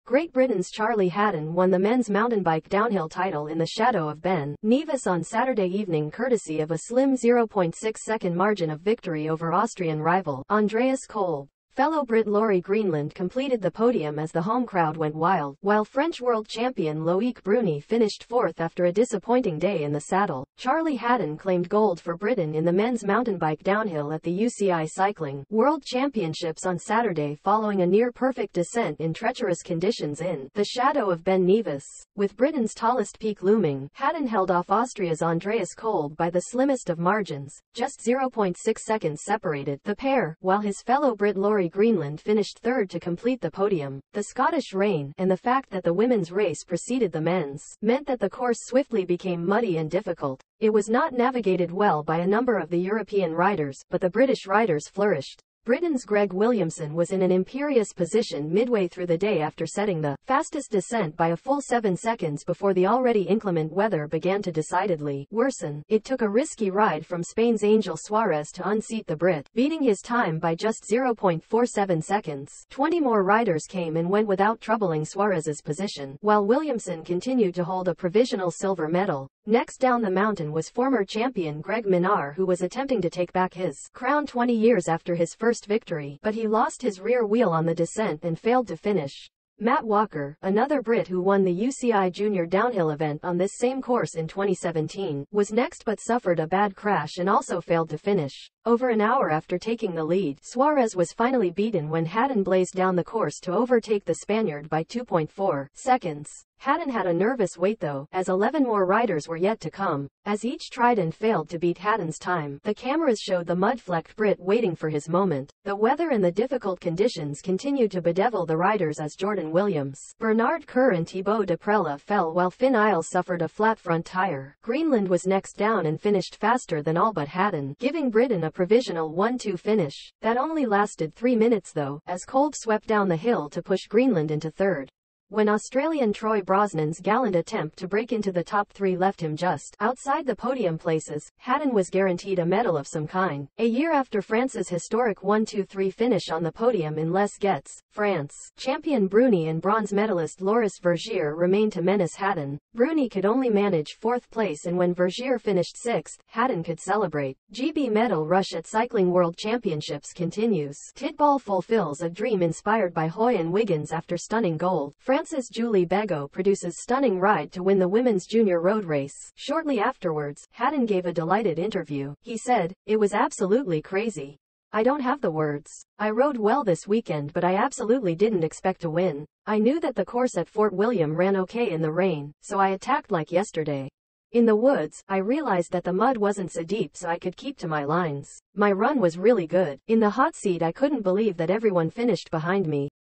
Great Britain's Charlie Hatton won the men's mountain bike downhill title in the shadow of Ben Nevis on Saturday evening courtesy of a slim 0.6-second margin of victory over Austrian rival Andreas Kolb. Fellow Brit Laurie Greenland completed the podium as the home crowd went wild, while French world champion Loïc Bruni finished fourth after a disappointing day in the saddle. Charlie Hatton claimed gold for Britain in the men's mountain bike downhill at the UCI Cycling World Championships on Saturday following a near-perfect descent in treacherous conditions in the shadow of Ben Nevis. With Britain's tallest peak looming, Hatton held off Austria's Andreas Kolb by the slimmest of margins, just 0.6 seconds separated the pair, while his fellow Brit Laurie Greenland finished third to complete the podium. The Scottish rain, and the fact that the women's race preceded the men's, meant that the course swiftly became muddy and difficult. It was not navigated well by a number of the European riders, but the British riders flourished. Britain's Greg Williamson was in an imperious position midway through the day after setting the fastest descent by a full 7 seconds before the already inclement weather began to decidedly worsen. It took a risky ride from Spain's Angel Suarez to unseat the Brit, beating his time by just 0.47 seconds. 20 more riders came and went without troubling Suarez's position, while Williamson continued to hold a provisional silver medal. Next down the mountain was former champion Greg Minnaar, who was attempting to take back his crown 20 years after his first victory, but he lost his rear wheel on the descent and failed to finish. Matt Walker, another Brit who won the UCI Junior downhill event on this same course in 2017, was next but suffered a bad crash and also failed to finish. Over an hour after taking the lead, Suarez was finally beaten when Hatton blazed down the course to overtake the Spaniard by 2.4 seconds. Hatton had a nervous wait though, as 11 more riders were yet to come. As each tried and failed to beat Hatton's time, the cameras showed the mud-flecked Brit waiting for his moment. The weather and the difficult conditions continued to bedevil the riders as Jordan Williams, Bernard Kerr and Thibaut Deprella fell while Finn Isles suffered a flat front tire. Greenland was next down and finished faster than all but Hatton, giving Britain a provisional 1-2 finish. That only lasted 3 minutes though, as Kolb swept down the hill to push Greenland into third. When Australian Troy Brosnan's gallant attempt to break into the top 3 left him just outside the podium places, Hatton was guaranteed a medal of some kind. A year after France's historic 1-2-3 finish on the podium in Les Gets, France, champion Bruni and bronze medalist Loris Vergier remained to menace Hatton. Bruni could only manage 4th place, and when Vergier finished 6th, Hatton could celebrate. GB medal rush at Cycling World Championships continues. Tidball fulfills a dream inspired by Hoy and Wiggins after stunning gold. France's Julie Begot produces stunning ride to win the women's junior road race. Shortly afterwards, Hatton gave a delighted interview. He said, "It was absolutely crazy. I don't have the words. I rode well this weekend, but I absolutely didn't expect to win. I knew that the course at Fort William ran okay in the rain, so I attacked like yesterday. In the woods, I realized that the mud wasn't so deep so I could keep to my lines. My run was really good. In the hot seat I couldn't believe that everyone finished behind me.